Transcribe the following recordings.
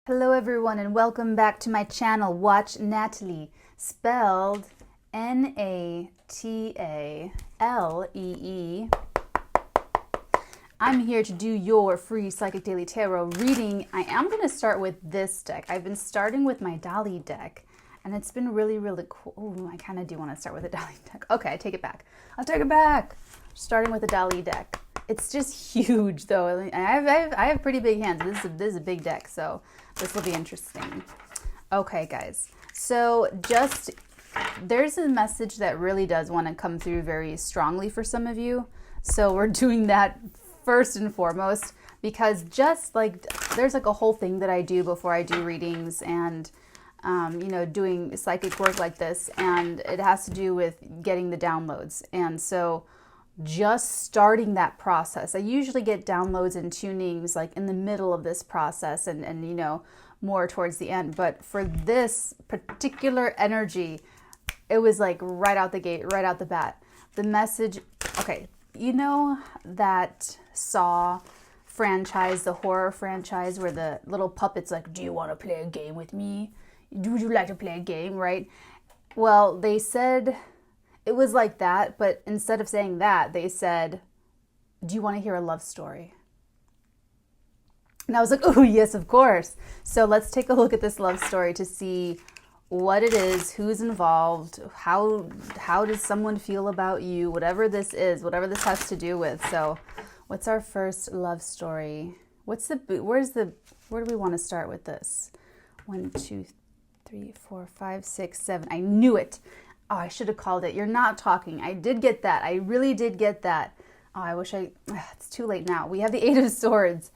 Hello everyone and welcome back to my channel, Watch Natalie, spelled N-A-T-A-L-E-E. I'm here to do your free Psychic Daily Tarot reading. I am going to start with this deck. I've been starting with my Dolly deck and it's been really cool. Ooh, I kind of do want to start with a Dolly deck. Okay, I take it back. I'll take it back. Starting with a Dolly deck. It's just huge though. I have pretty big hands. This is a big deck, so this will be interesting. Okay, guys. So there's a message that really does want to come through very strongly for some of you. So we're doing that first and foremost because just like there's like a whole thing that I do before I do readings and doing psychic work like this, and it has to do with getting the downloads. And so just starting that process. I usually get downloads and tunings like in the middle of this process and more towards the end. But for this particular energy, it was like right out the gate, right out the bat. The message, okay, you know that Saw franchise, the horror franchise where the little puppet's like, do you want to play a game with me? Would you like to play a game, right? Well, they said it was like that, but instead of saying that, they said, do you want to hear a love story? And I was like, oh, yes, of course. So let's take a look at this love story to see what it is, who's involved, how does someone feel about you, whatever this is, whatever this has to do with. So what's our first love story? Where do we want to start with this? 1, 2, 3, 4, 5, 6, 7. I knew it. Oh, I should have called it. You're not talking. I did get that. I really did get that. Oh, I wish it's too late now. We have the Eight of Swords.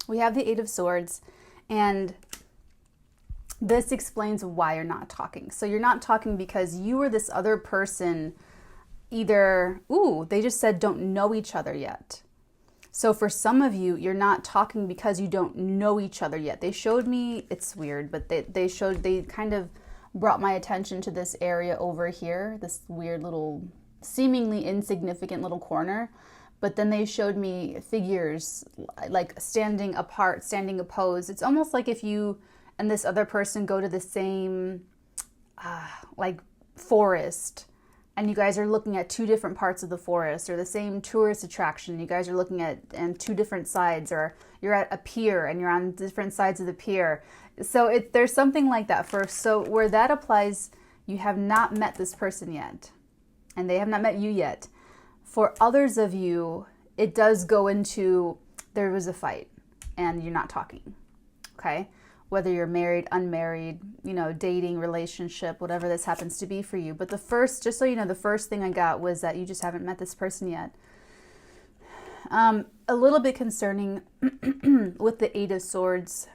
We have the Eight of Swords. And this explains why you're not talking. So you're not talking because you or this other person either, they just said don't know each other yet. So for some of you, you're not talking because you don't know each other yet. They showed me, it's weird, but they kind of brought my attention to this area over here, this weird little, seemingly insignificant little corner. But then they showed me figures like standing apart, standing opposed. It's almost like if you and this other person go to the same like forest, and you guys are looking at two different parts of the forest, or the same tourist attraction. You guys are looking at and two different sides, or you're at a pier and you're on different sides of the pier. So there's something like that. So where that applies, you have not met this person yet, and they have not met you yet. For others of you, it does go into there was a fight and you're not talking. Okay? Whether you're married, unmarried, dating, relationship, whatever this happens to be for you. But just so you know, the first thing I got was that you just haven't met this person yet. A little bit concerning with the Eight of Swords.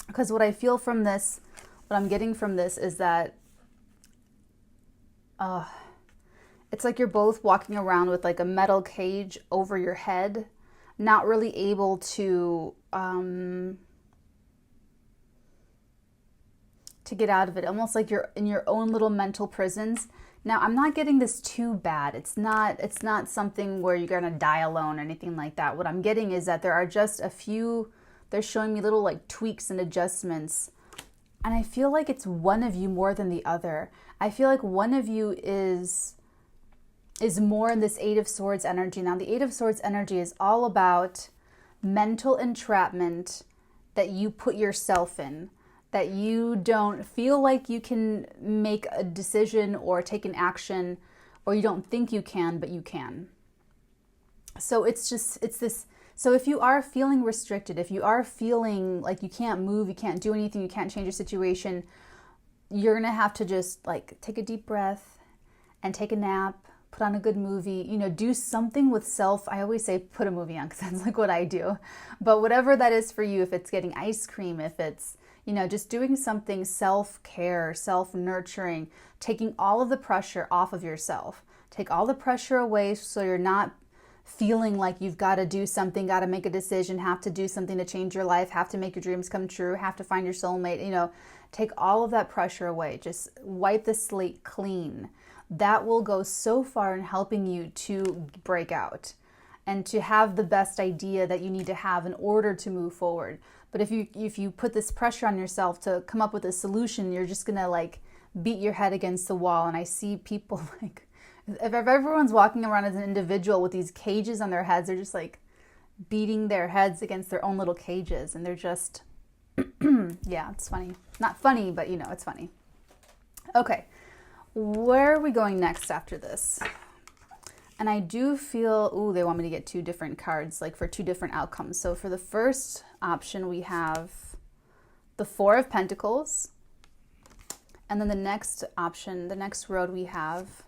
Because what I feel from this, what I'm getting from this is that it's like you're both walking around with like a metal cage over your head, not really able to get out of it. Almost like you're in your own little mental prisons. Now, I'm not getting this too bad. It's not something where you're going to die alone or anything like that. What I'm getting is that there are just a few, they're showing me little like tweaks and adjustments. And I feel like it's one of you more than the other. I feel like one of you is more in this Eight of Swords energy. Now, the Eight of Swords energy is all about mental entrapment that you put yourself in, that you don't feel like you can make a decision or take an action, or you don't think you can, but you can. So it's this. So if you are feeling restricted, if you are feeling like you can't move, you can't do anything, you can't change your situation, you're going to have to just like take a deep breath and take a nap, put on a good movie, do something with self. I always say put a movie on because that's like what I do. But whatever that is for you, if it's getting ice cream, if it's, just doing something self-care, self-nurturing, taking all of the pressure off of yourself. Take all the pressure away so you're not feeling like you've got to do something, got to make a decision, have to do something to change your life, have to make your dreams come true, have to find your soulmate, take all of that pressure away. Just wipe the slate clean. That will go so far in helping you to break out. and to have the best idea that you need to have in order to move forward. But if you put this pressure on yourself to come up with a solution, you're just gonna like beat your head against the wall. And I see people like, if everyone's walking around as an individual with these cages on their heads, they're just like beating their heads against their own little cages, and they're just, yeah, it's funny. Not funny, but you know, it's funny. Okay, where are we going next after this? And I do feel, ooh, they want me to get 2 different cards, like for 2 different outcomes. So for the first option, we have the 4 of Pentacles. And then the next option, the next road, we have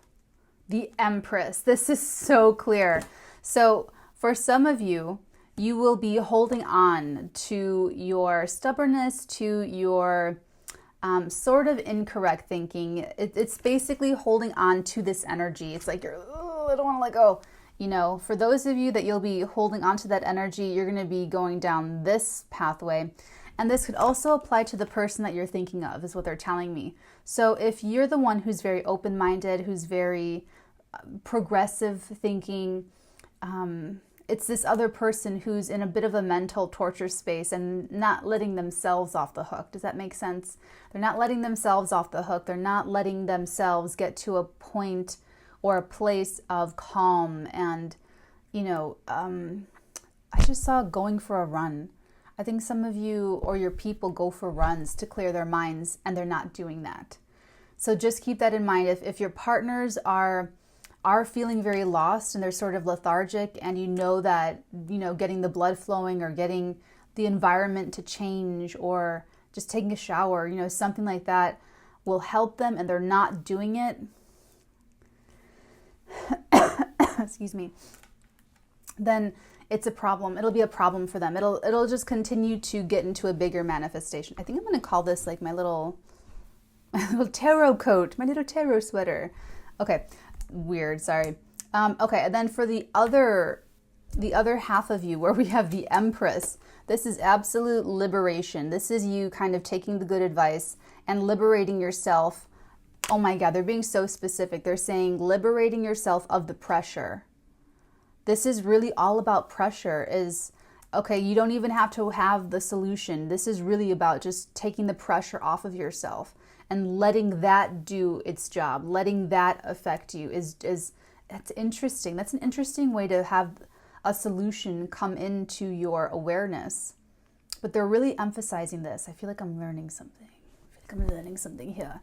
the Empress. This is so clear. So for some of you, you will be holding on to your stubbornness, to your sort of incorrect thinking. It's basically holding on to this energy. It's like you're, oh, I don't want to let go. You know, for those of you that you'll be holding on to that energy, you're going to be going down this pathway. And this could also apply to the person that you're thinking of, is what they're telling me. So if you're the one who's very open-minded, who's very progressive thinking, it's this other person who's in a bit of a mental torture space and not letting themselves off the hook. Does that make sense? They're not letting themselves off the hook. They're not letting themselves get to a point or a place of calm. And, you know, I just saw going for a run. I think some of you or your people go for runs to clear their minds, and they're not doing that. So just keep that in mind. If your partners are feeling very lost and they're sort of lethargic, and you know that, you know, getting the blood flowing or getting the environment to change or just taking a shower, you know, something like that will help them, and they're not doing it, excuse me, then it's a problem. It'll be a problem for them. It'll just continue to get into a bigger manifestation. I think I'm going to call this like my little tarot coat, my little tarot sweater. Okay. Weird. Sorry. Okay. And then for the other half of you, where we have the Empress, this is absolute liberation. This is you kind of taking the good advice and liberating yourself. Oh my God. They're being so specific. They're saying liberating yourself of the pressure. This is really all about pressure. Is, okay, you don't even have to have the solution. This is really about just taking the pressure off of yourself and letting that do its job, letting that affect you is that's interesting. That's an interesting way to have a solution come into your awareness. But they're really emphasizing this. I feel like I'm learning something. Here.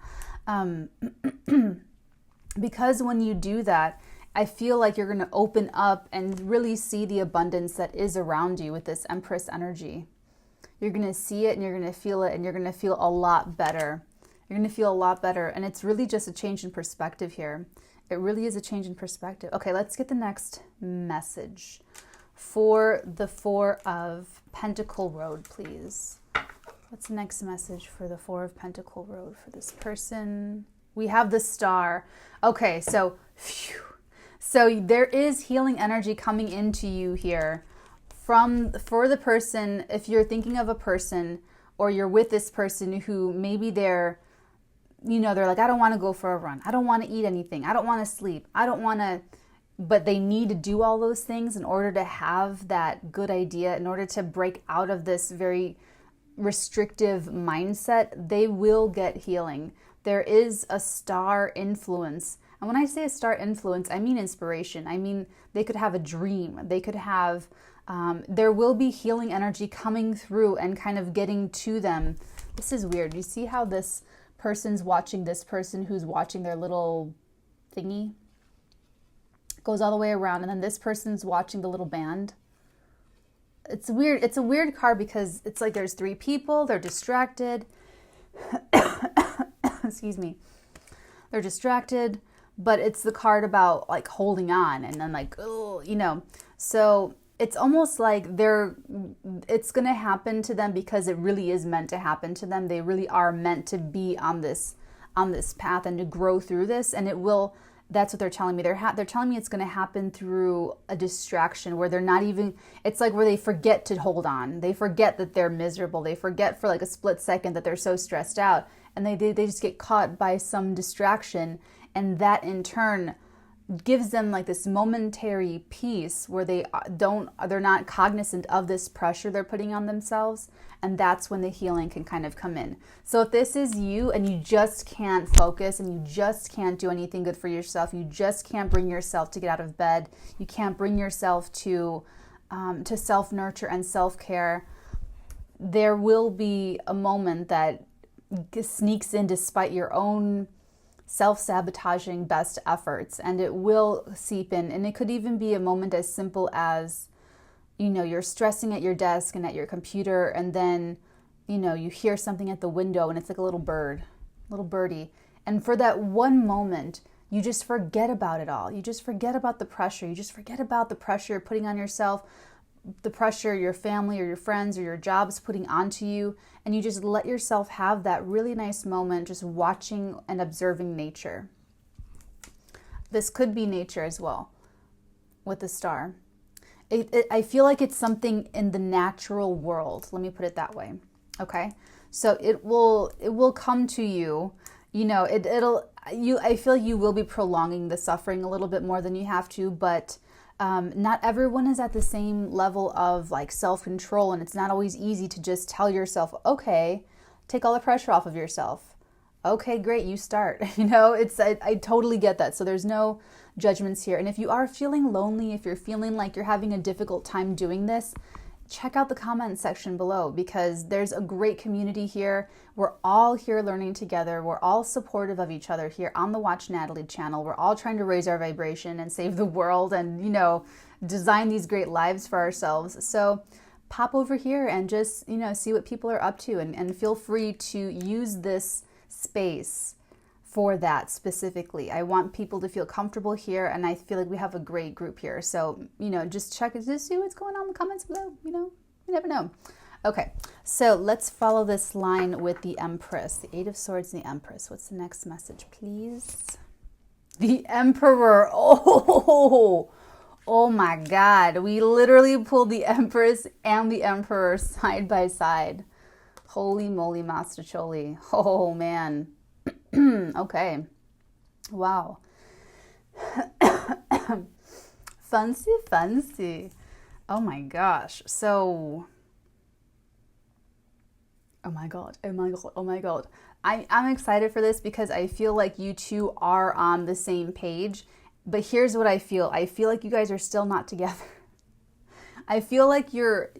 Because when you do that, I feel like you're going to open up and really see the abundance that is around you with this Empress energy. You're going to see it and you're going to feel it, and you're going to feel a lot better. You're going to feel a lot better. And it's really just a change in perspective here. It really is a change in perspective. Okay, let's get the next message for the 4 of Pentacle Road, please. What's the next message for the 4 of Pentacle Road for this person? We have the Star. Okay, so phew. So there is healing energy coming into you here for the person. If you're thinking of a person, or you're with this person who maybe they're like, I don't want to go for a run. I don't want to eat anything. I don't want to sleep. I don't want to, but they need to do all those things in order to have that good idea, in order to break out of this very restrictive mindset. They will get healing. There is a star influence. And when I say a star influence, I mean inspiration. I mean, they could have a dream. They could have, there will be healing energy coming through and kind of getting to them. This is weird. You see how this person's watching this person who's watching their little thingy? It goes all the way around, and then this person's watching the little band. It's weird. It's a weird card because it's like there's 3 people. They're distracted. Excuse me. They're distracted. But it's the card about like holding on, and then like, oh, so it's almost like it's going to happen to them because it really is meant to happen to them. They really are meant to be on this path and to grow through this. And it will, that's what they're telling me. They're telling me it's going to happen through a distraction where they're not even, it's like where they forget to hold on. They forget that they're miserable. They forget for like a split second that they're so stressed out, and they just get caught by some distraction. And that in turn gives them like this momentary peace where they're not cognizant of this pressure they're putting on themselves. And that's when the healing can kind of come in. So if this is you and you just can't focus and you just can't do anything good for yourself, you just can't bring yourself to get out of bed, you can't bring yourself to self-nurture and self-care, there will be a moment that sneaks in despite your own self-sabotaging best efforts, and it will seep in. And it could even be a moment as simple as, you're stressing at your desk and at your computer, and then, you hear something at the window and it's like a little birdie. And for that one moment, you just forget about it all. You just forget about the pressure. You just forget about the pressure you're putting on yourself, the pressure your family or your friends or your job's putting onto you. And you just let yourself have that really nice moment just watching and observing nature. This could be nature as well with the star. I feel like it's something in the natural world. Let me put it that way. Okay. So it will come to you, I feel you will be prolonging the suffering a little bit more than you have to, but not everyone is at the same level of like self-control, and it's not always easy to just tell yourself, okay, take all the pressure off of yourself. Okay, great, you start. I totally get that. So there's no judgments here. And if you are feeling lonely, if you're feeling like you're having a difficult time doing this, check out the comment section below, because there's a great community here. We're all here learning together. We're all supportive of each other here on the Watch Natalie channel. We're all trying to raise our vibration and save the world and, design these great lives for ourselves. So pop over here and just, see what people are up to, and feel free to use this space for that specifically. I want people to feel comfortable here, and I feel like we have a great group here. So, just check it, just see what's going on in the comments below. You never know. Okay, so let's follow this line with the Empress, the Eight of Swords and the Empress. What's the next message, please? The Emperor. Oh my God. We literally pulled the Empress and the Emperor side by side. Holy moly, Master Choli. Oh, man. Okay. Wow. Fancy. Oh, my gosh. So, oh, my God. I'm excited for this because I feel like you two are on the same page. But here's what I feel. I feel like you guys are still not together. I feel like you're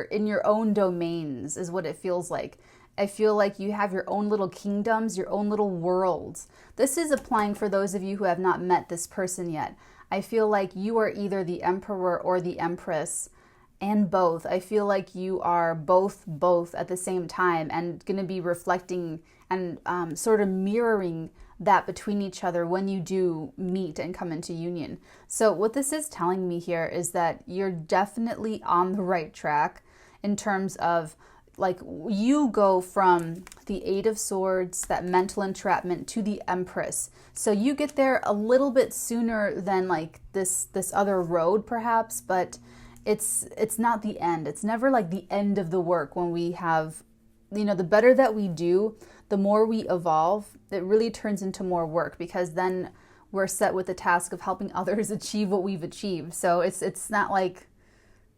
in your own domains is what it feels like. I feel like you have your own little kingdoms, your own little worlds. This is applying for those of you who have not met this person yet. I feel like you are either the Emperor or the Empress, and both. I feel like you are both at the same time, and going to be reflecting and sort of mirroring that between each other when you do meet and come into union. So what this is telling me here is that you're definitely on the right track in terms of, like, you go from the Eight of Swords, that mental entrapment, to the Empress. So you get there a little bit sooner than like this other road perhaps, but it's not the end. It's never like the end of the work when we have, the better that we do, the more we evolve, it really turns into more work, because then we're set with the task of helping others achieve what we've achieved. So it's not like,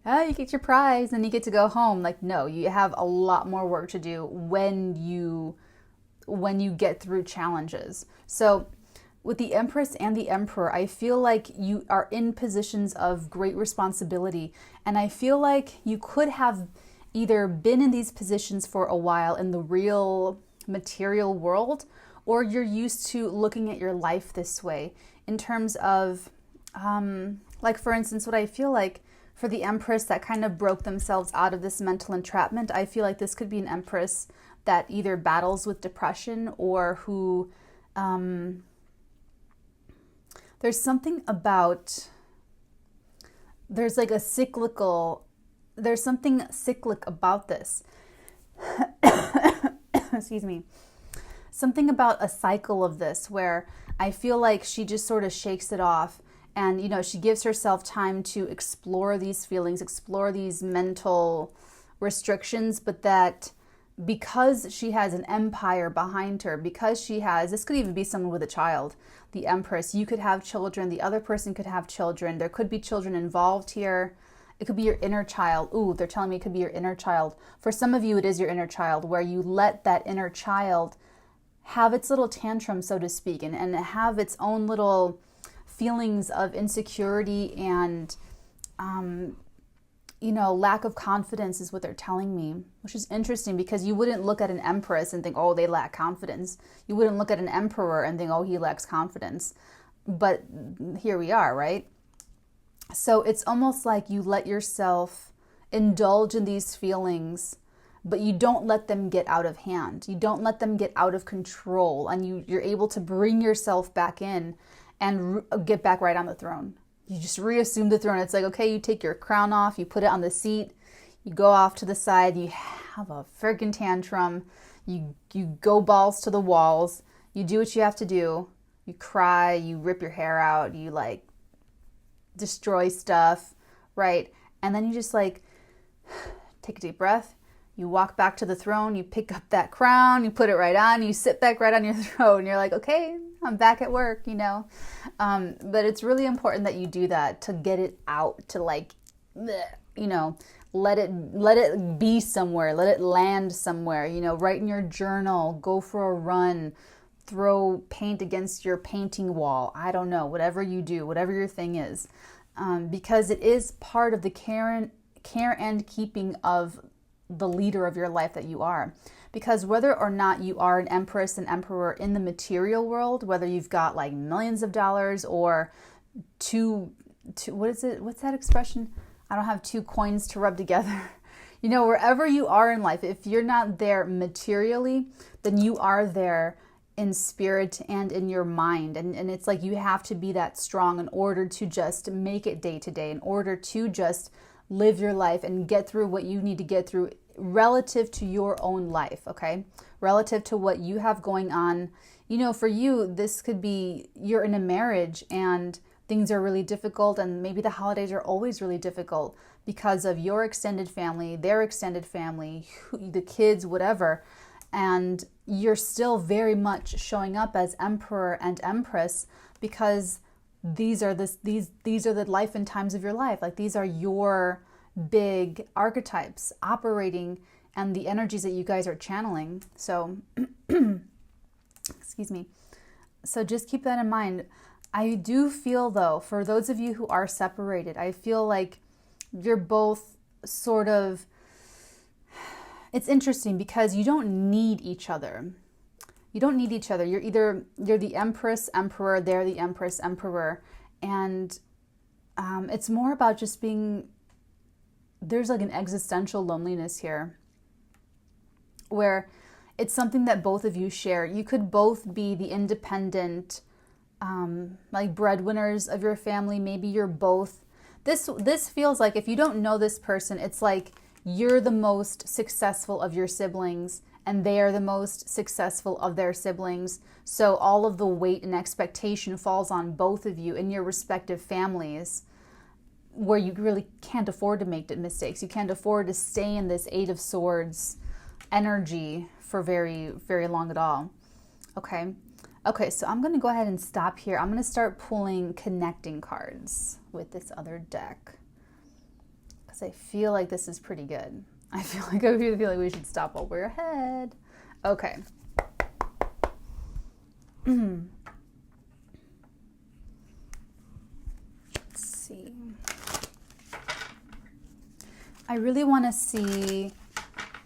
you get your prize and you get to go home. Like, no, you have a lot more work to do when you get through challenges. So with the Empress and the Emperor, I feel like you are in positions of great responsibility. And I feel like you could have either been in these positions for a while in the real material world, or you're used to looking at your life this way in terms of, like, for instance, what I feel like for the Empress that kind of broke themselves out of this mental entrapment, I feel like this could be an Empress that either battles with depression or who, there's something about, there's something cyclic about this. Excuse me. Something about a cycle of this where I feel like she just sort of shakes it off, and, she gives herself time to explore these feelings, explore these mental restrictions, but that because she has an empire behind her, because she has, this could even be someone with a child, the Empress, you could have children, the other person could have children, there could be children involved here. It could be your inner child. Ooh, they're telling me it could be your inner child. For some of you, it is your inner child, where you let that inner child have its little tantrum, so to speak, and have its own little feelings of insecurity and, lack of confidence is what they're telling me, which is interesting because you wouldn't look at an Empress and think, oh, they lack confidence. You wouldn't look at an Emperor and think, oh, he lacks confidence. But here we are, right? So it's almost like you let yourself indulge in these feelings, but you don't let them get out of hand. You don't let them get out of control, and you're able to bring yourself back in and get back right on the throne. You just reassume the throne. It's like, okay, you take your crown off, you put it on the seat, you go off to the side, you have a freaking tantrum, you go balls to the walls, you do what you have to do, you cry, you rip your hair out, you destroy stuff, right? And then you just take a deep breath, you walk back to the throne, you pick up that crown, you put it right on, you sit back right on your throne, you're like, okay, I'm back at work, But it's really important that you do that, to get it out, to let it be somewhere, let it land somewhere, write in your journal, go for a run, throw paint against your painting wall. I don't know, whatever you do, whatever your thing is, because it is part of the care and keeping of the leader of your life that you are. Because whether or not you are an Empress and Emperor in the material world, whether you've got millions of dollars or what is it? What's that expression? I don't have two coins to rub together. Wherever you are in life, if you're not there materially, then you are there in spirit and in your mind. And it's like you have to be that strong in order to just make it day to day, in order to just live your life and get through what you need to get through relative to your own life, okay? Relative to what you have going on. For you, this could be you're in a marriage and things are really difficult, and maybe the holidays are always really difficult because of your extended family, their extended family, the kids, whatever. And you're still very much showing up as Emperor and Empress because these are the life and times of your life. These are your big archetypes operating and the energies that you guys are channeling. So, excuse me. So just keep that in mind. I do feel though, for those of you who are separated, I feel like you're both sort of, it's interesting because you don't need each other. You don't need each other. You're the Empress, Emperor, they're the Empress, Emperor. And it's more about just being, there's an existential loneliness here where it's something that both of you share. You could both be the independent, breadwinners of your family. Maybe you're both, this feels like if you don't know this person, it's like you're the most successful of your siblings and they are the most successful of their siblings. So all of the weight and expectation falls on both of you in your respective families, where you really can't afford to make mistakes. You can't afford to stay in this Eight of Swords energy for very, very long at all. Okay, so I'm going to go ahead and stop here. I'm going to start pulling connecting cards with this other deck because I feel like this is pretty good. I feel like we should stop while we're ahead. Okay. Let's see. I really want to see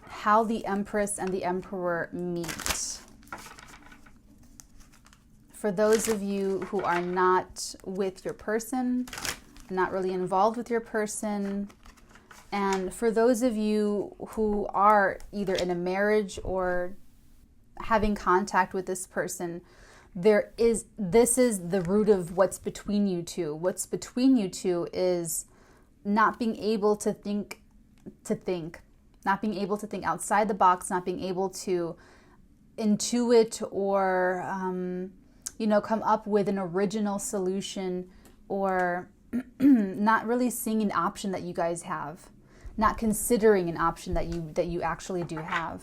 how the Empress and the Emperor meet. For those of you who are not with your person, not really involved with your person, and for those of you who are either in a marriage or having contact with this person, this is the root of what's between you two. What's between you two is not being able to think, not being able to think outside the box, not being able to intuit or come up with an original solution, or not really seeing an option that you guys have, not considering an option that you actually do have.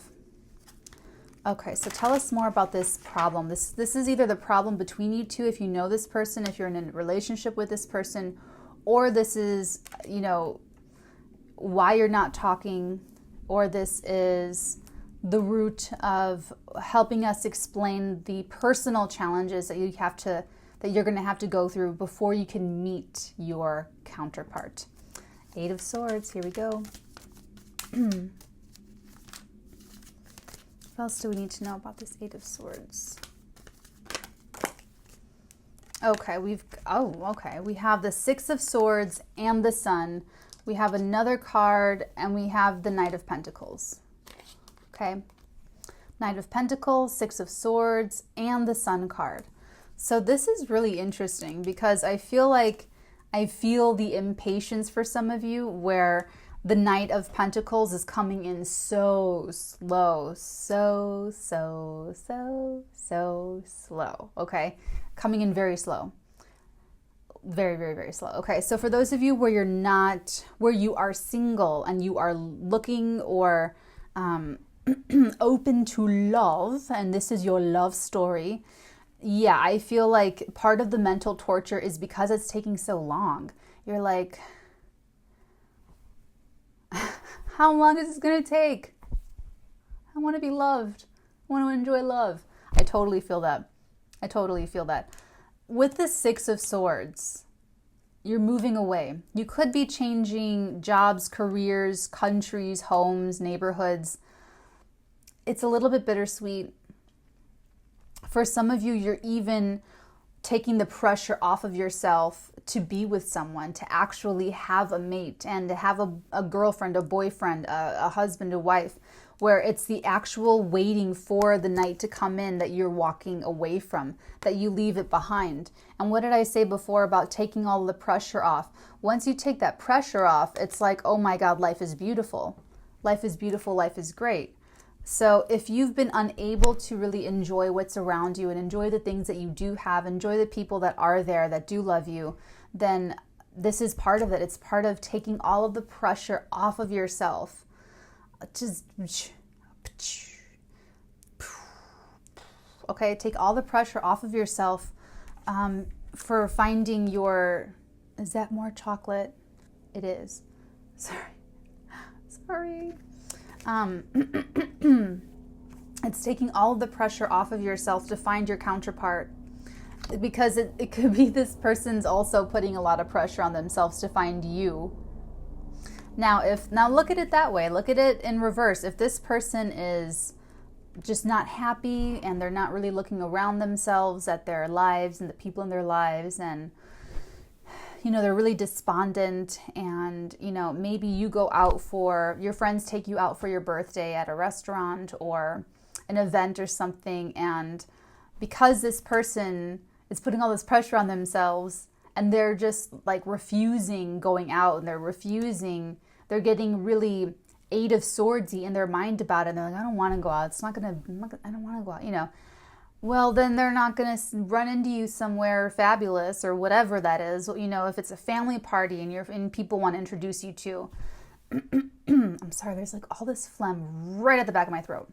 Okay, so tell us more about this problem. This is either the problem between you two, if you know this person, if you're in a relationship with this person, or this is, you know, why you're not talking, or this is the root of helping us explain the personal challenges that you're going to have to go through before you can meet your counterpart. Eight of Swords, here we go. What else do we need to know about this Eight of Swords? Okay, we have the Six of Swords and the Sun. We have another card, and we have the Knight of Pentacles. Okay, Knight of Pentacles, Six of Swords, and the Sun card. So this is really interesting because I feel the impatience for some of you, where the Knight of Pentacles is coming in so slow, so slow, okay? Coming in very slow. Very, very, very slow. Okay, so for those of you where you are single and you are looking or open to love, and this is your love story, yeah, I feel like part of the mental torture is because it's taking so long. You're like, how long is this going to take? I want to be loved. I want to enjoy love. I totally feel that. With the Six of Swords, you're moving away. You could be changing jobs, careers, countries, homes, neighborhoods. It's a little bit bittersweet. For some of you, you're even taking the pressure off of yourself to be with someone, to actually have a mate and to have a girlfriend, a boyfriend, a husband, a wife, where it's the actual waiting for the night to come in that you're walking away from, that you leave it behind. And what did I say before about taking all the pressure off? Once you take that pressure off, it's like, oh my God, life is beautiful. Life is beautiful, life is great. So if you've been unable to really enjoy what's around you and enjoy the things that you do have, enjoy the people that are there that do love you, then this is part of it. It's part of taking all of the pressure off of yourself. Okay, take all the pressure off of yourself for finding your... Is that more chocolate? It is. Sorry. It's taking all of the pressure off of yourself to find your counterpart, because it could be this person's also putting a lot of pressure on themselves to find you. Now look at it that way. Look at it in reverse. If this person is just not happy and they're not really looking around themselves at their lives and the people in their lives, and they're really despondent, and maybe you go out your friends take you out for your birthday at a restaurant or an event or something, and because this person is putting all this pressure on themselves and they're just like refusing going out, and they're getting really Eight of Swordsy in their mind about it, and they're like, I don't want to go out, I don't want to go out, Well, then they're not going to run into you somewhere fabulous or whatever that is. If it's a family party and people want to introduce you to, I'm sorry, there's like all this phlegm right at the back of my throat.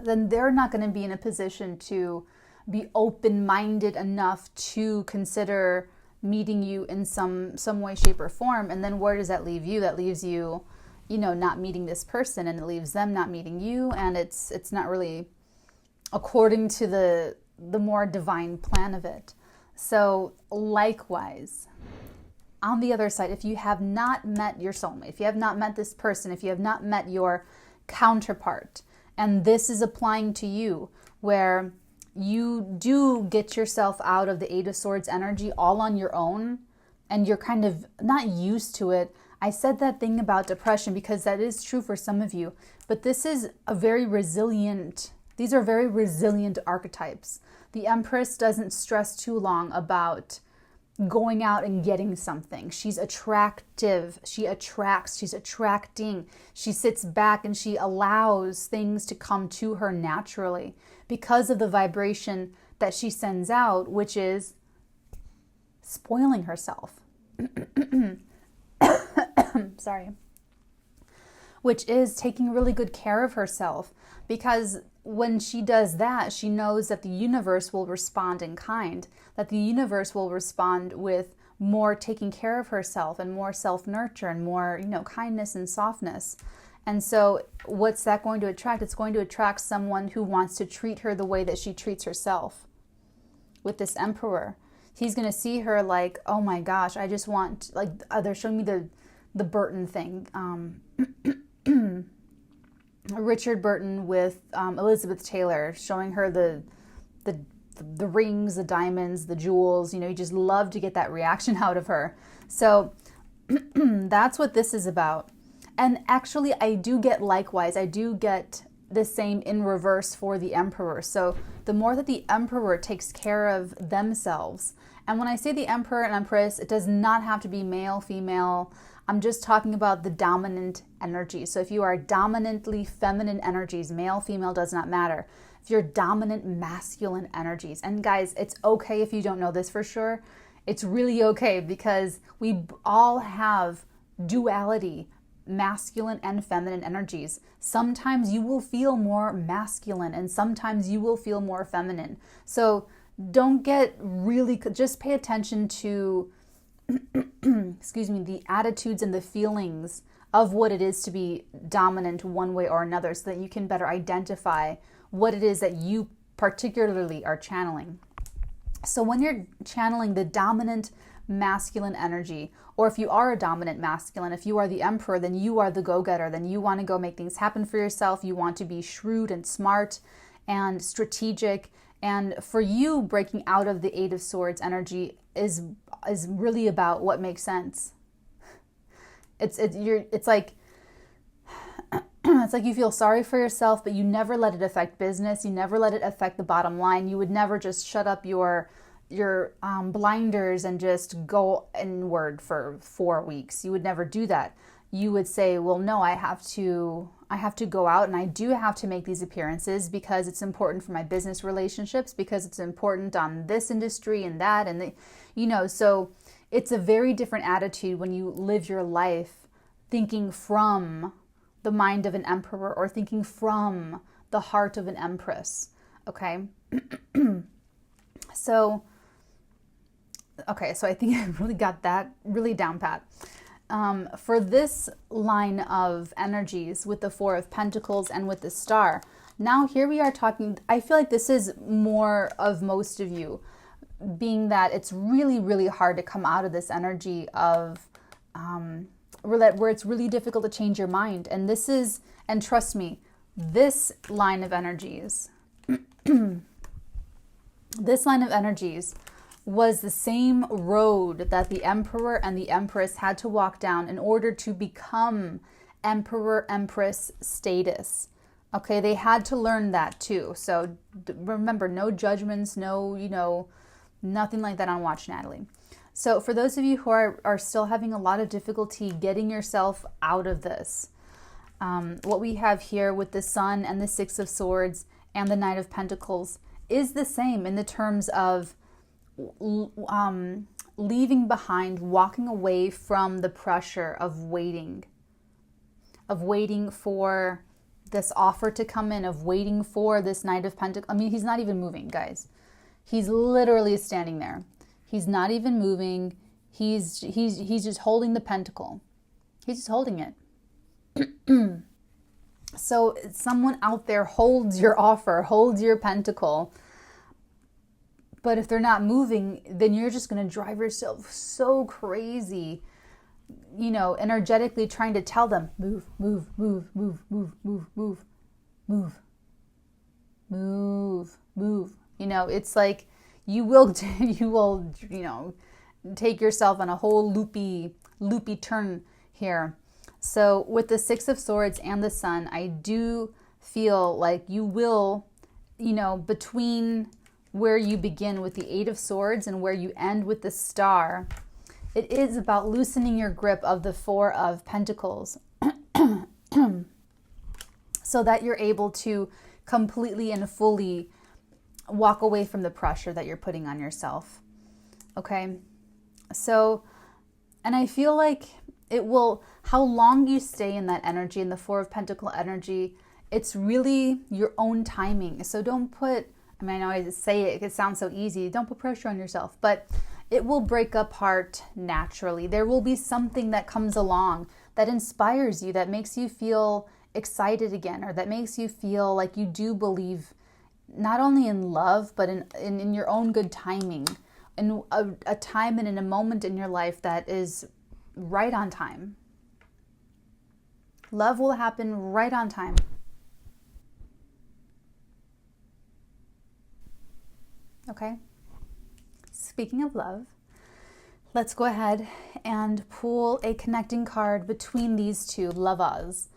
Then they're not going to be in a position to be open-minded enough to consider meeting you in some way, shape, or form. And then where does that leave you? That leaves you, not meeting this person, and it leaves them not meeting you. And it's not really according to the more divine plan of it. So likewise, on the other side, if you have not met your soulmate, if you have not met this person, if you have not met your counterpart, and this is applying to you, where you do get yourself out of the Eight of Swords energy all on your own, and you're kind of not used to it. I said that thing about depression because that is true for some of you, but this is these are very resilient archetypes. The Empress doesn't stress too long about going out and getting something. She's attractive. She attracts. She's attracting. She sits back and she allows things to come to her naturally because of the vibration that she sends out, which is spoiling herself. Sorry. which is taking really good care of herself. Because when she does that, she knows that the universe will respond in kind, that the universe will respond with more taking care of herself and more self-nurture and more, kindness and softness. And so what's that going to attract? It's going to attract someone who wants to treat her the way that she treats herself. With this Emperor, he's going to see her like, oh my gosh, I just want, like, they're showing me the Burton thing. Richard Burton with Elizabeth Taylor, showing her the rings, the diamonds, the jewels. You just love to get that reaction out of her. So that's what this is about. And actually, I do get the same in reverse for the Emperor. So the more that the Emperor takes care of themselves, and when I say the Emperor and Empress, it does not have to be male, female. I'm just talking about the dominant energy. So if you are dominantly feminine energies, male, female, does not matter. If you're dominant masculine energies, and guys, it's okay if you don't know this for sure. It's really okay, because we all have duality, masculine and feminine energies. Sometimes you will feel more masculine and sometimes you will feel more feminine. So don't just pay attention to the attitudes and the feelings of what it is to be dominant one way or another, so that you can better identify what it is that you particularly are channeling. So when you're channeling the dominant masculine energy, or if you are a dominant masculine, if you are the Emperor, then you are the go-getter, then you want to go make things happen for yourself. You want to be shrewd and smart and strategic. And for you, breaking out of the Eight of Swords energy is really about what makes sense. It's like it's like you feel sorry for yourself, but you never let it affect business. You never let it affect the bottom line. You would never just shut up your blinders and just go inward for 4 weeks. You would never do that. You would say, well, no, I have to go out and I do have to make these appearances because it's important for my business relationships, because it's important on this industry and that. And so it's a very different attitude when you live your life thinking from the mind of an Emperor or thinking from the heart of an Empress. Okay. So I think I really got that really down pat. For this line of energies with the Four of Pentacles and with the Star, now here we are talking, I feel like this is more of most of you, being that it's really, really hard to come out of this energy of where it's really difficult to change your mind. And trust me, this line of energies, was the same road that the Emperor and the Empress had to walk down in order to become Emperor, Empress status. Okay, they had to learn that too. So remember, no judgments, no, nothing like that on Watch Natalie. So for those of you who are still having a lot of difficulty getting yourself out of this, what we have here with the Sun and the Six of Swords and the Knight of Pentacles is the same in the terms of leaving behind, walking away from the pressure of waiting for this offer to come in, of waiting for this Knight of Pentacles. I mean, he's not even moving, guys. He's literally standing there. He's not even moving. He's just holding the pentacle. He's just holding it. So someone out there holds your offer, holds your pentacle. But if they're not moving, then you're just going to drive yourself so crazy, energetically trying to tell them, move, move, move, move, move, move, move, move, move, move. It's like you will take yourself on a whole loopy turn here. So with the Six of Swords and the Sun, I do feel like you will, between where you begin with the Eight of Swords and where you end with the Star, it is about loosening your grip of the Four of Pentacles so that you're able to completely and fully walk away from the pressure that you're putting on yourself. Okay? So, and I feel like It will, how long you stay in that energy, in the Four of Pentacle energy, it's really your own timing. So don't put, I mean, I know I say it sounds so easy. Don't put pressure on yourself, but it will break apart naturally. There will be something that comes along that inspires you, that makes you feel excited again, or that makes you feel like you do believe not only in love, but in your own good timing, in a time and in a moment in your life that is right on time. Love will happen right on time. Okay? Speaking of love, let's go ahead and pull a connecting card between these two lovers,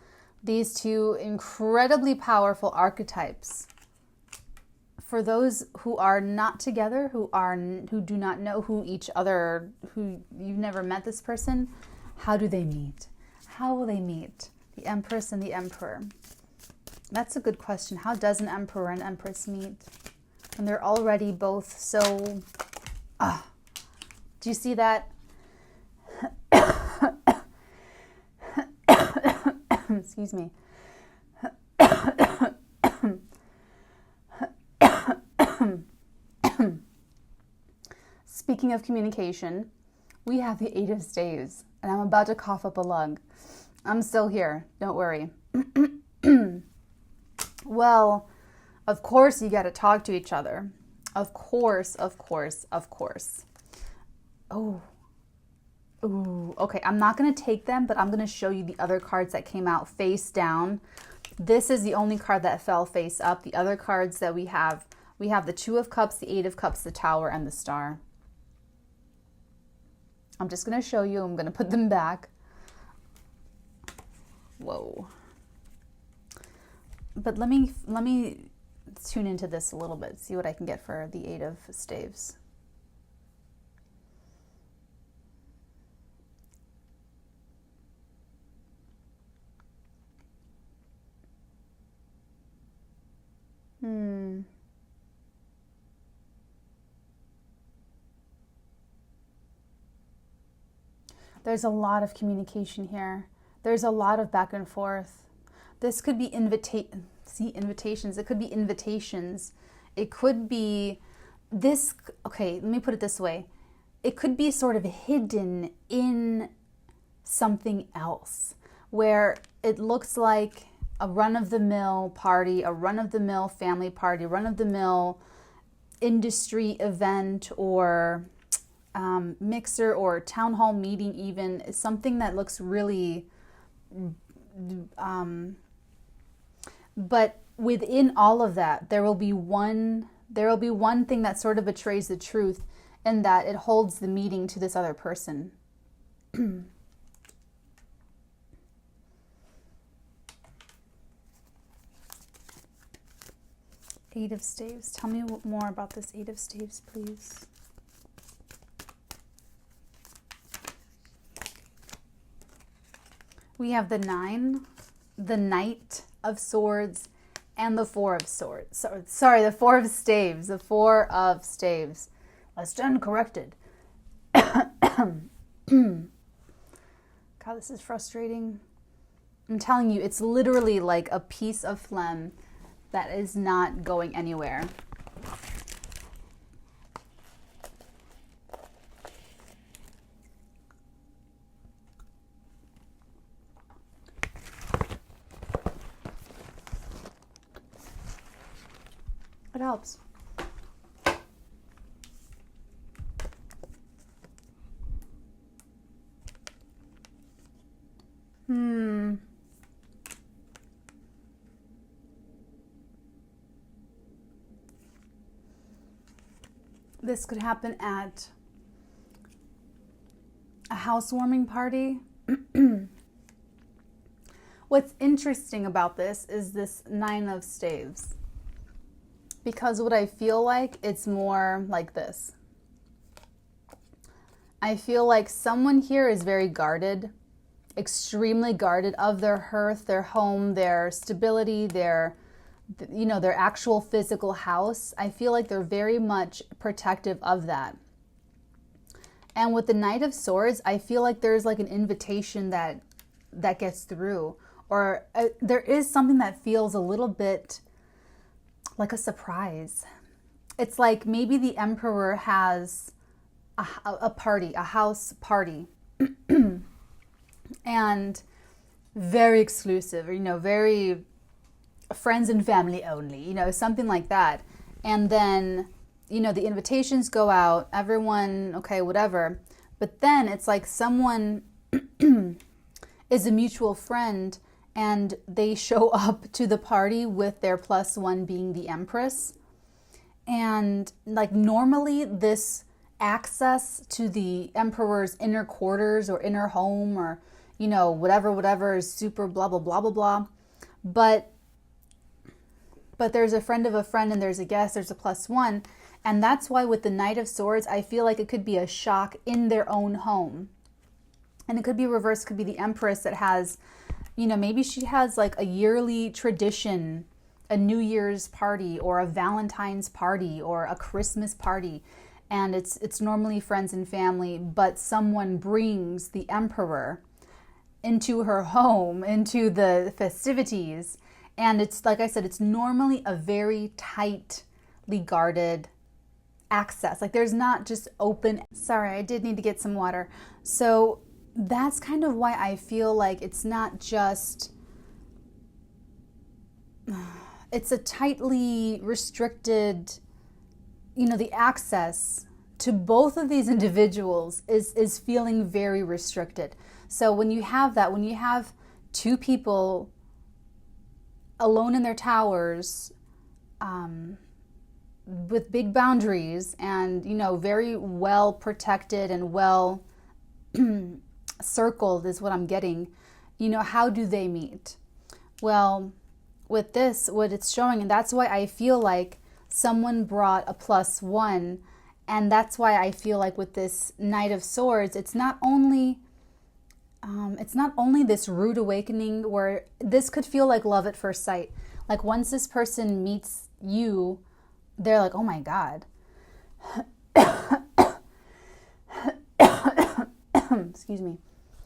these two incredibly powerful archetypes. For those who are not together, who do not know who each other, who you've never met this person, how do they meet? How will they meet? The Empress and the Emperor. That's a good question. How does an Emperor and Empress meet? And they're already both so... Do you see that? Excuse me. Speaking of communication, we have the Eight of Staves, and I'm about to cough up a lung. I'm still here, don't worry. Well, of course you got to talk to each other. Of course, of course, of course. Oh, okay. I'm not going to take them, but I'm going to show you the other cards that came out face down. This is the only card that fell face up. The other cards that we have the Two of Cups, the Eight of Cups, the Tower, and the Star. I'm just going to show you. I'm going to put them back. Whoa. But let me tune into this a little bit, see what I can get for the Eight of Staves. There's a lot of communication here. There's a lot of back and forth. This could be invitations. It could be invitations. It could be this. Okay, let me put it this way. It could be sort of hidden in something else where it looks like a run-of-the-mill party, a run-of-the-mill family party, run-of-the-mill industry event, or mixer or town hall meeting, even something that looks really but within all of that there will be one thing that sort of betrays the truth, and that it holds the meeting to this other person. Eight of Staves. Tell me more about this Eight of Staves, please. We have the Nine, the Knight of Swords, and the Four of Swords. Sorry, the Four of Staves. The Four of Staves. I stand corrected. God, this is frustrating. I'm telling you, it's literally like a piece of phlegm that is not going anywhere. It helps. This could happen at a housewarming party. What's interesting about this is this Nine of Staves. Because what I feel like, it's more like this. I feel like someone here is very guarded, extremely guarded of their hearth, their home, their stability, their actual physical house. I feel like they're very much protective of that. And with the Knight of Swords, I feel like there's like an invitation that gets through, or there is something that feels a little bit like a surprise. It's like maybe the Emperor has a party, a house party, and very exclusive, very friends and family only, something like that. And then, the invitations go out, everyone, okay, whatever. But then it's like someone is a mutual friend and they show up to the party with their +1 being the Empress. And like normally this access to the Emperor's inner quarters or inner home or, whatever is super blah, blah, blah, blah, blah. But there's a friend of a friend and there's a guest, there's a +1. And that's why with the Knight of Swords, I feel like it could be a shock in their own home. And it could be reversed, could be the Empress that has, maybe she has like a yearly tradition, a New Year's party or a Valentine's party or a Christmas party. And it's normally friends and family, but someone brings the Emperor into her home, into the festivities. And it's, like I said, it's normally a very tightly guarded access. Like there's not just open, sorry, I did need to get some water. So that's kind of why I feel like it's not just, it's a tightly restricted, the access to both of these individuals is feeling very restricted. So when you have that, when you have two people alone in their towers, with big boundaries and, very well protected and well circled is what I'm getting. How do they meet? Well, with this, what it's showing, and that's why I feel like someone brought a +1, and that's why I feel like with this Knight of Swords, it's not only this rude awakening where this could feel like love at first sight. Like once this person meets you, they're like, oh my God. Excuse me.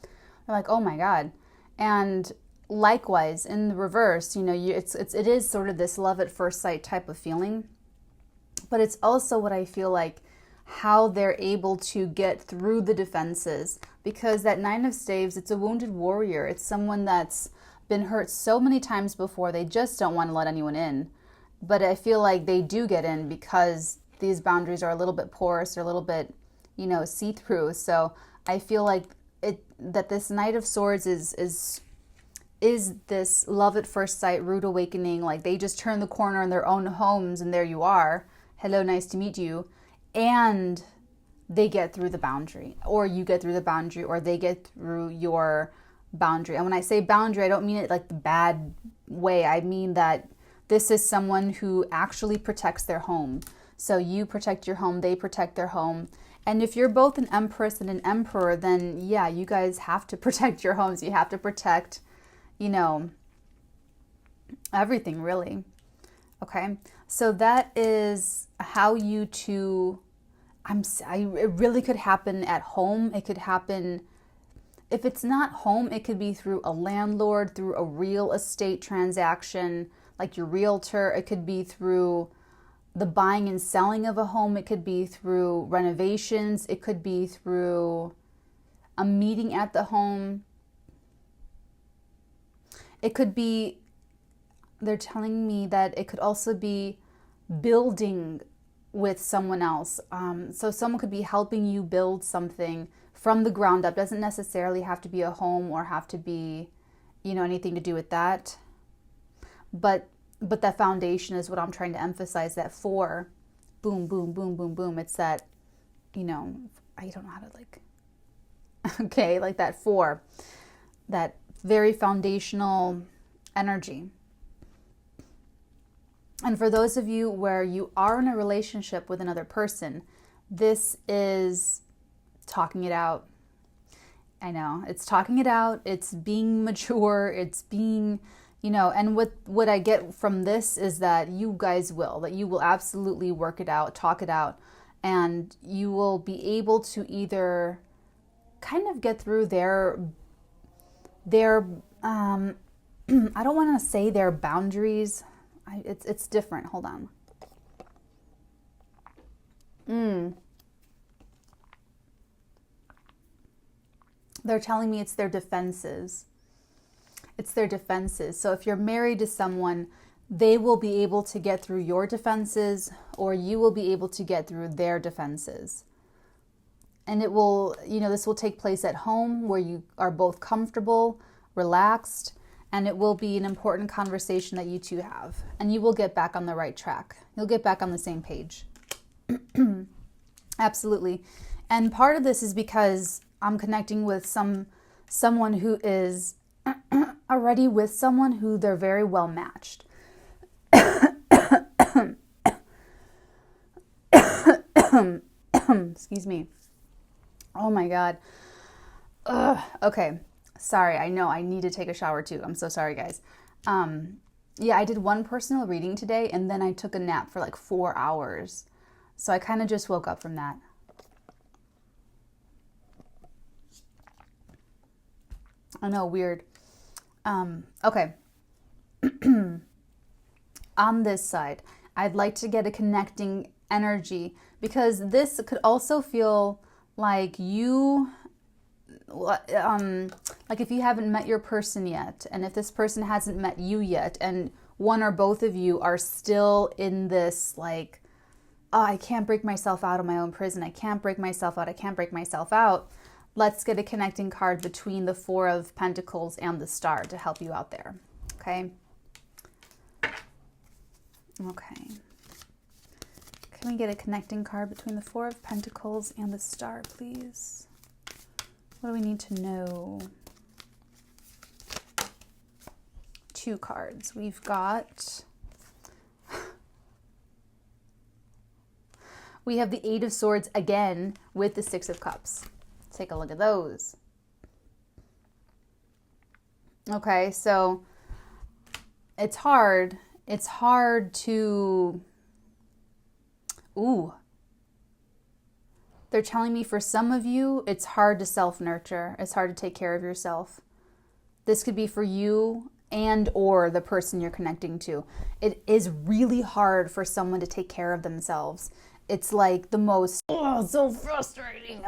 They're like, oh my God. And likewise, in the reverse, it is sort of this love at first sight type of feeling. But it's also what I feel like how they're able to get through the defenses, because that Nine of Staves, it's a wounded warrior. It's someone that's been hurt so many times before, they just don't want to let anyone in. But I feel like they do get in because these boundaries are a little bit porous or a little bit, see-through. So I feel like that this Knight of Swords is this love at first sight, rude awakening. Like they just turn the corner in their own homes and there you are. Hello, nice to meet you. And they get through the boundary, or you get through the boundary, or they get through your boundary. And when I say boundary, I don't mean it like the bad way. I mean that this is someone who actually protects their home. So you protect your home, they protect their home. And if you're both an Empress and an Emperor, then yeah, you guys have to protect your homes. You have to protect, everything really. Okay, so that is how you two, it really could happen at home. It could happen, if it's not home, it could be through a landlord, through a real estate transaction, like your realtor. It could be through the buying and selling of a home. It could be through renovations. It could be through a meeting at the home. It could be, they're telling me that it could also be building with someone else. So someone could be helping you build something from the ground up. Doesn't necessarily have to be a home or have to be, anything to do with that. But that foundation is what I'm trying to emphasize, that 4, boom, boom, boom, boom, boom. It's that, I don't know how to okay, like that 4, that very foundational energy. And for those of you where you are in a relationship with another person, this is talking it out. I know, it's talking it out. It's being mature. It's being, and what I get from this is that you guys will absolutely work it out, talk it out. and you will be able to either kind of get through their I don't want to say their boundaries. It's different. Hold on. They're telling me it's their defenses. It's their defenses. So if you're married to someone, they will be able to get through your defenses, or you will be able to get through their defenses. And it will, this will take place at home where you are both comfortable, relaxed, and it will be an important conversation that you two have. And you will get back on the right track. You'll get back on the same page. Absolutely. And part of this is because I'm connecting with someone who is already with someone who they're very well matched. Excuse me. Oh my God. Okay. Sorry. I know I need to take a shower too. I'm so sorry, guys. Yeah, I did one personal reading today and then I took a nap for like 4 hours. So I kind of just woke up from that. I know, weird. Okay. On this side, I'd like to get a connecting energy, because this could also feel like you, like if you haven't met your person yet, and if this person hasn't met you yet, and one or both of you are still in this like, oh, I can't break myself out of my own prison. I can't break myself out. I can't break myself out. Let's get a connecting card between the Four of Pentacles and the Star to help you out there. Okay. Okay. Can we get a connecting card between the Four of Pentacles and the Star, please? What do we need to know? 2 cards. We've got... We have the Eight of Swords again with the Six of Cups. Take a look at those. Okay, so it's hard. It's hard to... Ooh. They're telling me for some of you, it's hard to self-nurture. It's hard to take care of yourself. This could be for you and or the person you're connecting to. It is really hard for someone to take care of themselves. It's like the most, so frustrating.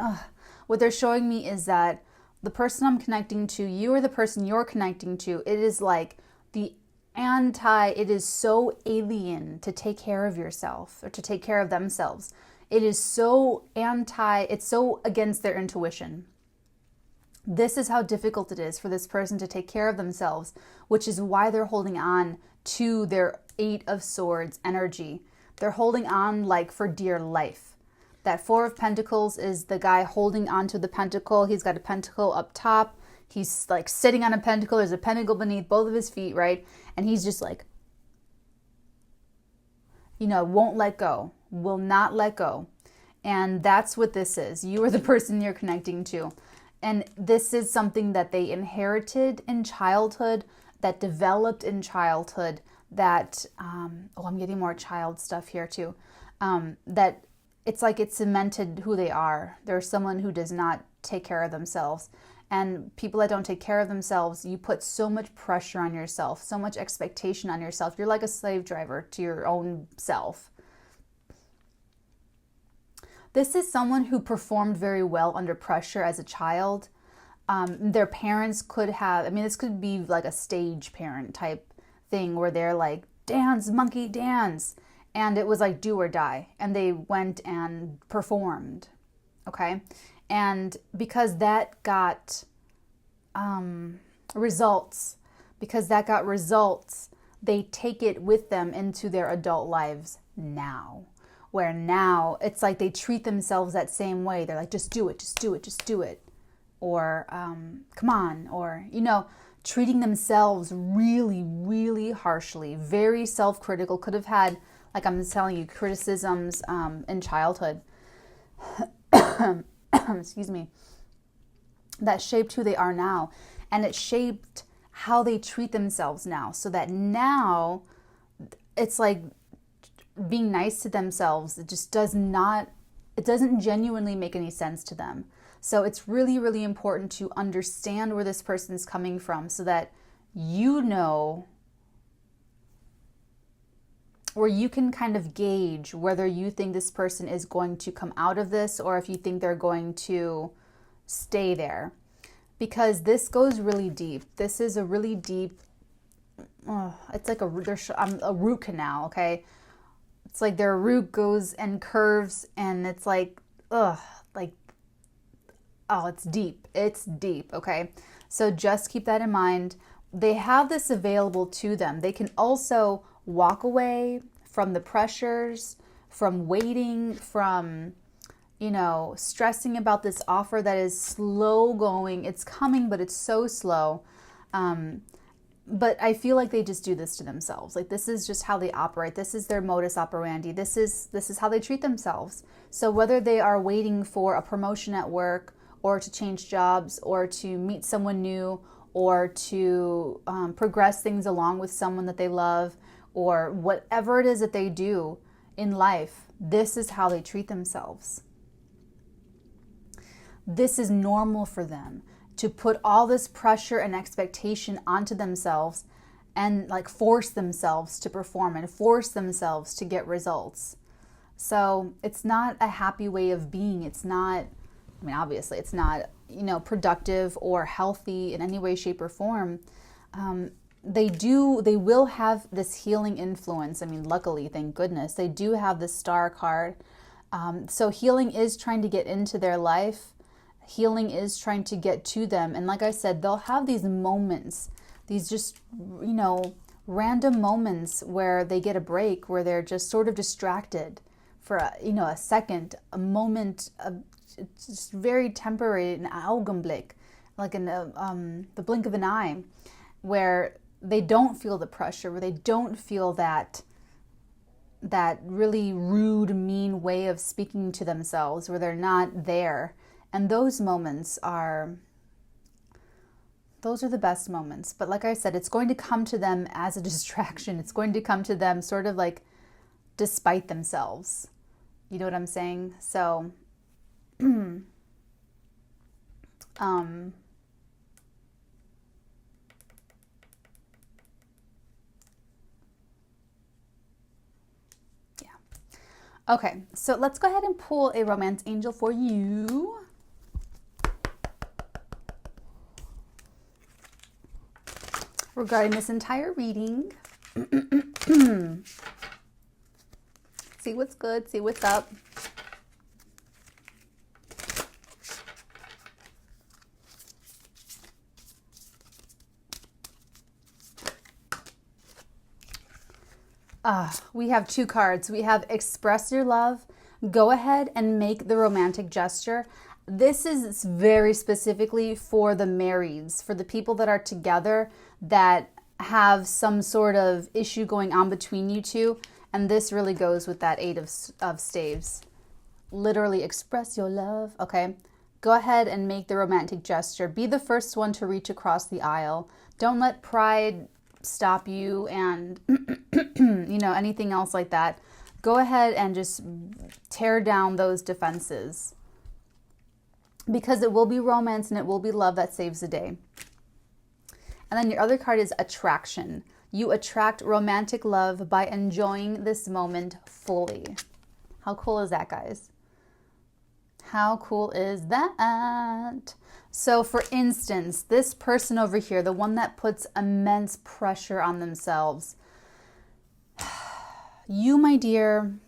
What they're showing me is that the person I'm connecting to, you or the person you're connecting to, it is like it is so alien to take care of yourself or to take care of themselves. It is so it's so against their intuition. This is how difficult it is for this person to take care of themselves, which is why they're holding on to their Eight of Swords energy. They're holding on like for dear life. That Four of Pentacles is the guy holding onto the pentacle. He's got a pentacle up top. He's like sitting on a pentacle. There's a pentacle beneath both of his feet, right? And he's just like, won't let go, will not let go. And that's what this is. You are the person you're connecting to. And this is something that they inherited in childhood, that developed in childhood, that, I'm getting more child stuff here too, that it's like it cemented who they are. They're someone who does not take care of themselves. And people that don't take care of themselves, you put so much pressure on yourself, so much expectation on yourself. You're like a slave driver to your own self. This is someone who performed very well under pressure as a child. Their parents could have, this could be like a stage parent type thing where they're like, dance, monkey, dance. And it was like do or die. And they went and performed. Okay. And because that got results, they take it with them into their adult lives now. Where now it's like they treat themselves that same way. They're like, just do it, just do it, just do it. Or come on. Or, treating themselves really, really harshly. Very self-critical. Could have had, like I'm telling you, criticisms in childhood. Excuse me. That shaped who they are now. And it shaped how they treat themselves now. So that now it's like being nice to themselves. It just does not it doesn't genuinely make any sense to them. So it's really, really important to understand where this person is coming from so that you know, where you can kind of gauge whether you think this person is going to come out of this or if you think they're going to stay there. Because this goes really deep. This is a really deep, it's like a root canal, okay? It's like their root goes and curves and it's like, it's deep. It's deep, okay? So just keep that in mind. They have this available to them. They can also walk away from the pressures, from waiting, from, stressing about this offer that is slow going. It's coming, but it's so slow. But I feel like they just do this to themselves. Like, this is just how they operate. This is their modus operandi. This is how they treat themselves. So whether they are waiting for a promotion at work or to change jobs or to meet someone new or to progress things along with someone that they love, or whatever it is that they do in life, this is how they treat themselves. This is normal for them to put all this pressure and expectation onto themselves and like force themselves to perform and force themselves to get results. So it's not a happy way of being. It's not, obviously it's not, productive or healthy in any way, shape, or form. They will have this healing influence. Luckily, thank goodness, they do have the Star card. So healing is trying to get into their life. Healing is trying to get to them. And like I said, they'll have these moments, these just, random moments where they get a break, where they're just sort of distracted for, a second, a moment, it's just very temporary, an Augenblick, like in the blink of an eye, where they don't feel the pressure, where they don't feel that really rude, mean way of speaking to themselves, where they're not there. And those moments those are the best moments. But like I said, it's going to come to them as a distraction. It's going to come to them sort of like despite themselves. You know what I'm saying? So, okay, so let's go ahead and pull a romance angel for you. Regarding this entire reading. See what's good, see what's up. We have two cards. We have express your love. Go ahead and make the romantic gesture. This is very specifically for the marrieds, for the people that are together that have some sort of issue going on between you two. And this really goes with that 8 of staves. Literally express your love. Okay. Go ahead and make the romantic gesture. Be the first one to reach across the aisle. Don't let pride stop you and anything else like that. Go ahead and just tear down those defenses, because it will be romance and it will be love that saves the day. And then your other card is attraction. You attract romantic love by enjoying this moment fully. How cool is that, guys? How cool is that? So for instance, this person over here, the one that puts immense pressure on themselves, you, my dear,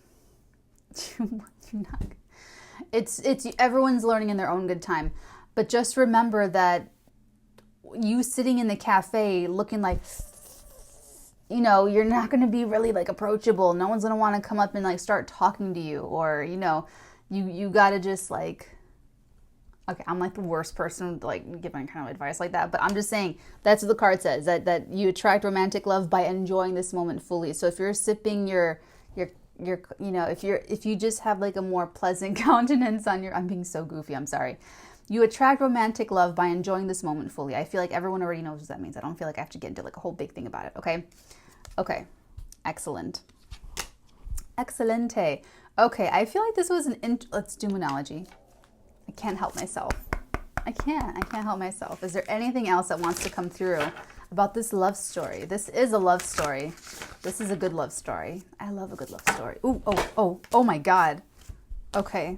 it's everyone's learning in their own good time. But just remember that you sitting in the cafe looking like, you're not going to be really like approachable. No one's going to want to come up and like start talking to you, or, you got to just like, okay, I'm like the worst person to like giving kind of advice like that, but I'm just saying that's what the card says, that you attract romantic love by enjoying this moment fully. So if you're sipping your if you just have like a more pleasant countenance on I'm being so goofy, I'm sorry. You attract romantic love by enjoying this moment fully. I feel like everyone already knows what that means. I don't feel like I have to get into like a whole big thing about it, okay? Okay, excellent. Excelente. Okay, I feel like this was let's do Moonology. I can't help myself. I can't help myself. Is there anything else that wants to come through about this love story? This is a love story. This is a good love story. I love a good love story. Ooh, oh my God. Okay,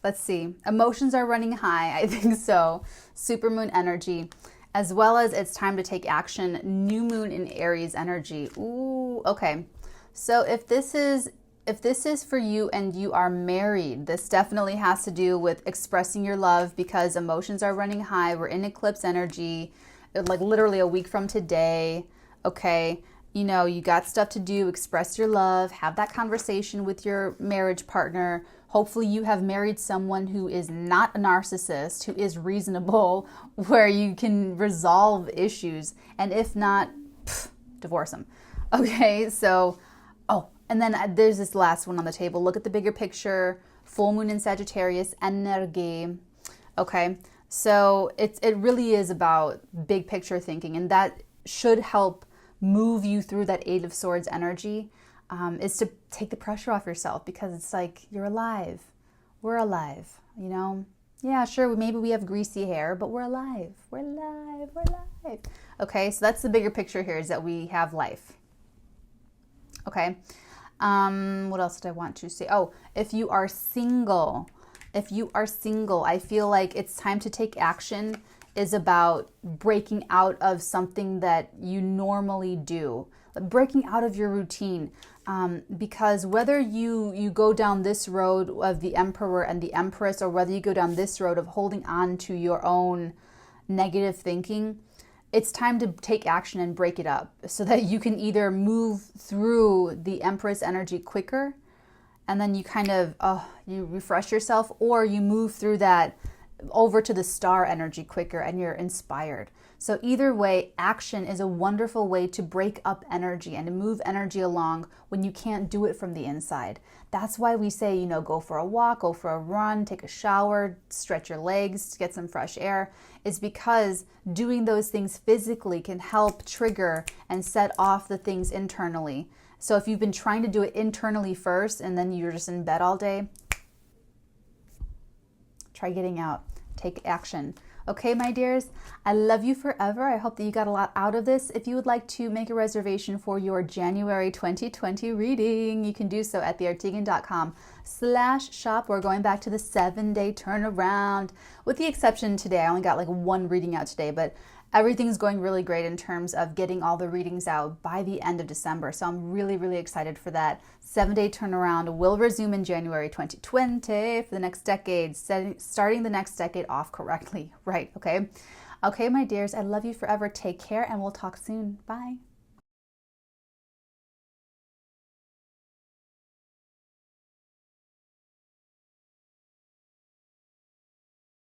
let's see. Emotions are running high. I think so. Supermoon energy, as well as it's time to take action. New moon in Aries energy. Ooh, okay. So if this is for you and you are married, this definitely has to do with expressing your love because emotions are running high. We're in eclipse energy, like literally a week from today. Okay. You know, you got stuff to do, express your love, have that conversation with your marriage partner. Hopefully you have married someone who is not a narcissist, who is reasonable, where you can resolve issues. And if not, divorce them. Okay, so, and then there's this last one on the table. Look at the bigger picture. Full moon in Sagittarius, energy. Okay, so it really is about big picture thinking, and that should help move you through that Eight of Swords energy, is to take the pressure off yourself because it's like you're alive. We're alive, you know? Yeah, sure, maybe we have greasy hair, but we're alive. We're alive. We're alive. Okay, so that's the bigger picture here, is that we have life. Okay. What else did I want to say? Oh, if you are single, I feel like it's time to take action is about breaking out of something that you normally do, breaking out of your routine. Because whether you go down this road of the Emperor and the Empress, or whether you go down this road of holding on to your own negative thinking, it's time to take action and break it up so that you can either move through the Empress energy quicker and then you kind of, you refresh yourself, or you move through that over to the star energy quicker and you're inspired. So either way, action is a wonderful way to break up energy and to move energy along when you can't do it from the inside. That's why we say, you know, go for a walk, go for a run, take a shower, stretch your legs, get some fresh air, is because doing those things physically can help trigger and set off the things internally. So if you've been trying to do it internally first and then you're just in bed all day, try getting out. Take action. Okay, my dears, I love you forever. I hope that you got a lot out of this. If you would like to make a reservation for your January 2020 reading, you can do so at theartigan.com/shop. We're going back to the 7-day turnaround. With the exception today, I only got like one reading out today, but everything's going really great in terms of getting all the readings out by the end of December. So I'm really, really excited for that. 7-day turnaround will resume in January 2020 for the next decade, starting the next decade off correctly. Right, okay? Okay, my dears, I love you forever. Take care, and we'll talk soon. Bye.